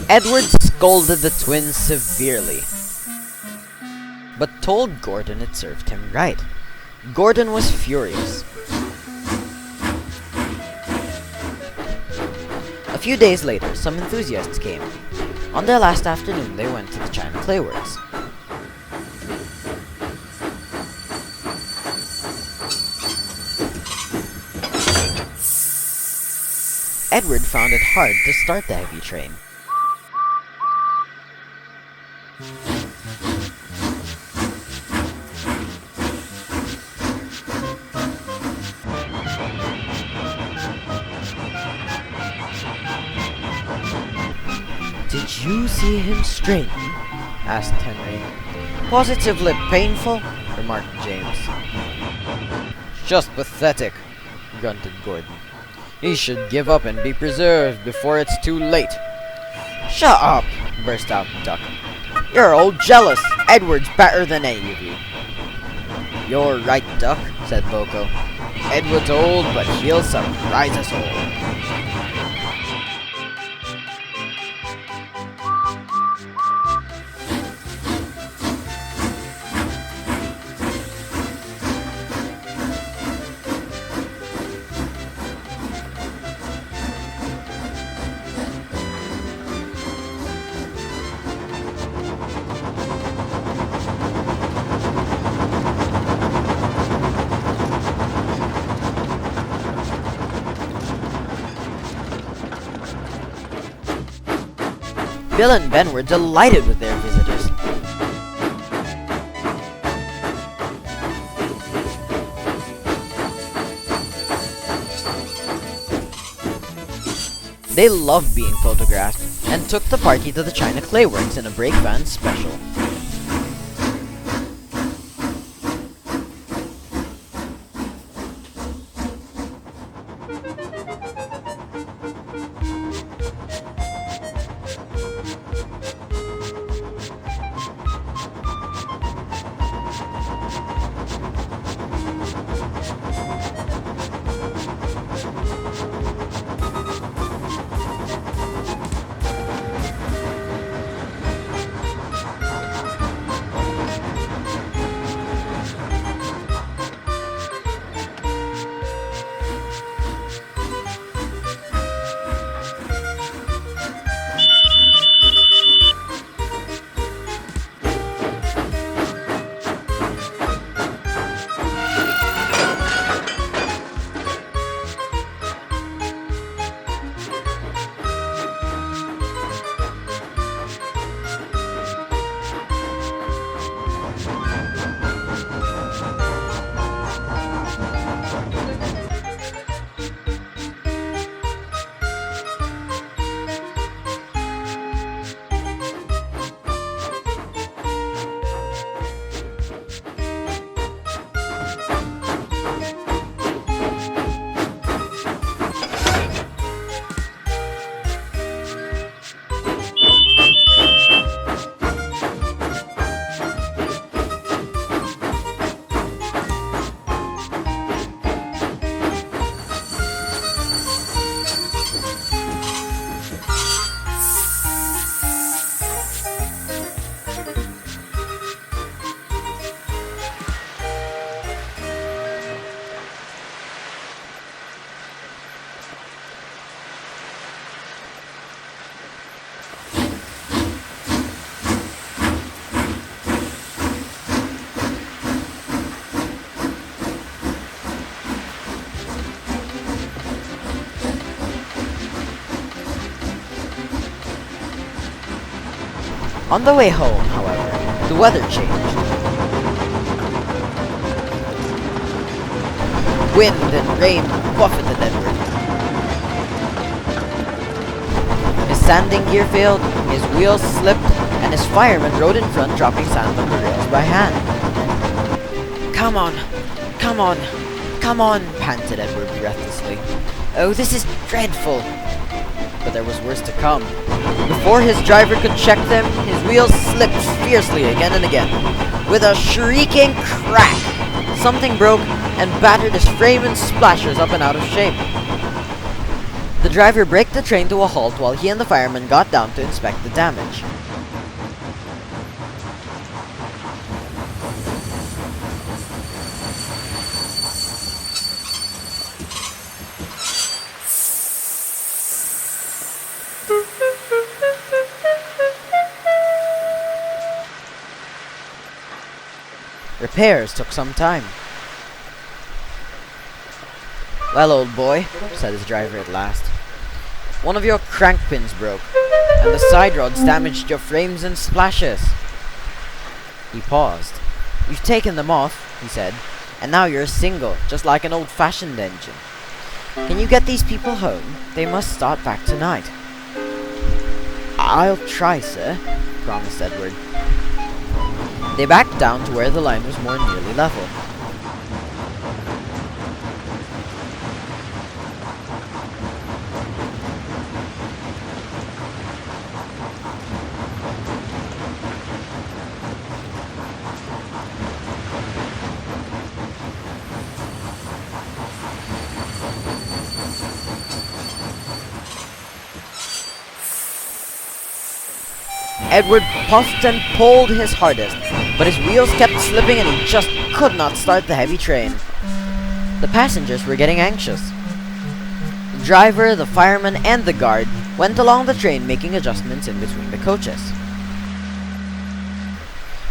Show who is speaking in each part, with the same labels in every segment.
Speaker 1: Edward scolded the twins severely, but told Gordon it served him right. Gordon was furious. A few days later, some enthusiasts came. On their last afternoon, they went to the China Clay Works. Edward found it hard to start the heavy train. "Did you see him straighten?" asked Henry. "Positively painful," remarked James. "Just pathetic," grunted Gordon. "He should give up and be preserved before it's too late." "Shut up!" burst out Duck. "You're all jealous. Edward's better than any of you." "You're right, Duck," said Boko. "Edward's old, but he'll surprise us all." Bill and Ben were delighted with their visitors. They loved being photographed and took the party to the China Clay Works in a brake van special. On the way home, however, the weather changed. Wind and rain buffeted Edward. His sanding gear failed, his wheels slipped, and his fireman rode in front, dropping sand on the rails by hand. "Come on, come on, come on," panted Edward breathlessly. "Oh, this is dreadful." But there was worse to come. Before his driver could check them, his wheels slipped fiercely again and again. With a shrieking crack, something broke and battered his frame and splashers up and out of shape. The driver braked the train to a halt while he and the fireman got down to inspect the damage. Repairs took some time. "Well, old boy," said his driver at last, "one of your crank pins broke, and the side rods damaged your frames and splashes." He paused. "You've taken them off," he said, "and now you're a single, just like an old-fashioned engine. Can you get these people home? They must start back tonight." "I'll try, sir," promised Edward. They backed down to where the line was more nearly level. Edward puffed and pulled his hardest, but his wheels kept slipping and he just could not start the heavy train. The passengers were getting anxious. The driver, the fireman, and the guard went along the train making adjustments in between the coaches.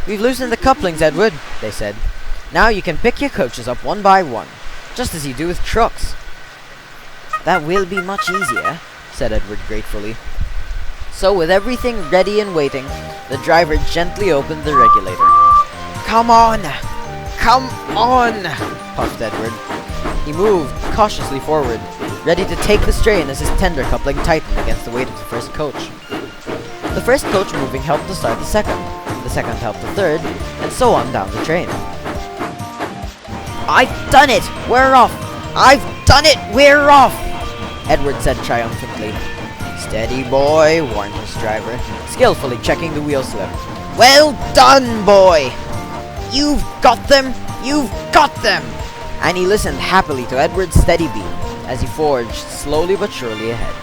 Speaker 1: "We've loosened the couplings, Edward," they said. "Now you can pick your coaches up one by one, just as you do with trucks." "That will be much easier," said Edward gratefully. So, with everything ready and waiting, the driver gently opened the regulator. "Come on! Come on!" puffed Edward. He moved cautiously forward, ready to take the strain as his tender coupling tightened against the weight of the first coach. The first coach moving helped to start the second helped the third, and so on down the train. "I've done it! We're off! I've done it! We're off!" Edward said triumphantly. "Steady, boy," warned his driver, skillfully checking the wheel slip. "Well done, boy! You've got them! You've got them!" And he listened happily to Edward's steady beat as he forged slowly but surely ahead.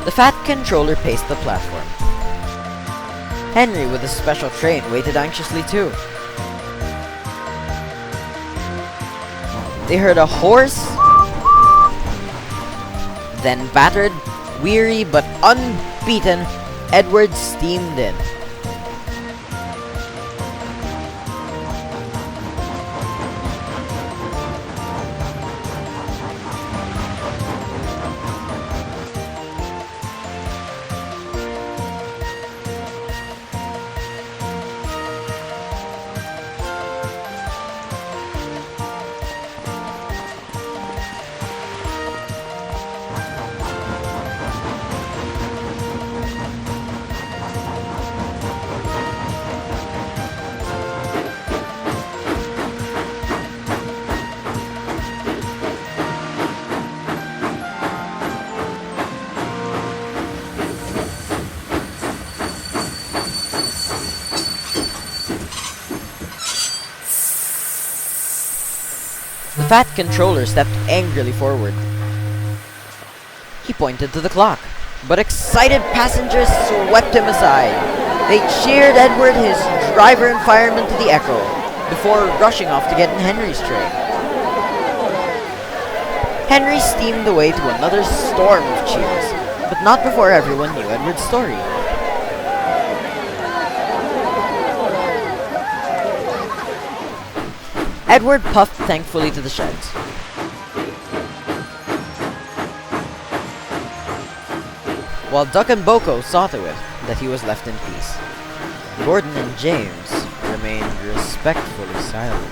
Speaker 1: The fat controller paced the platform. Henry, with his special train, waited anxiously too. They heard a hoarse, then battered, weary but unbeaten, Edward steamed in. The fat controller stepped angrily forward. He pointed to the clock, but excited passengers swept him aside. They cheered Edward, his driver and fireman to the echo, before rushing off to get in Henry's train. Henry steamed away to another storm of cheers, but not before everyone knew Edward's story. Edward puffed thankfully to the sheds. While Duck and Boko saw to it that he was left in peace, Gordon and James remained respectfully silent.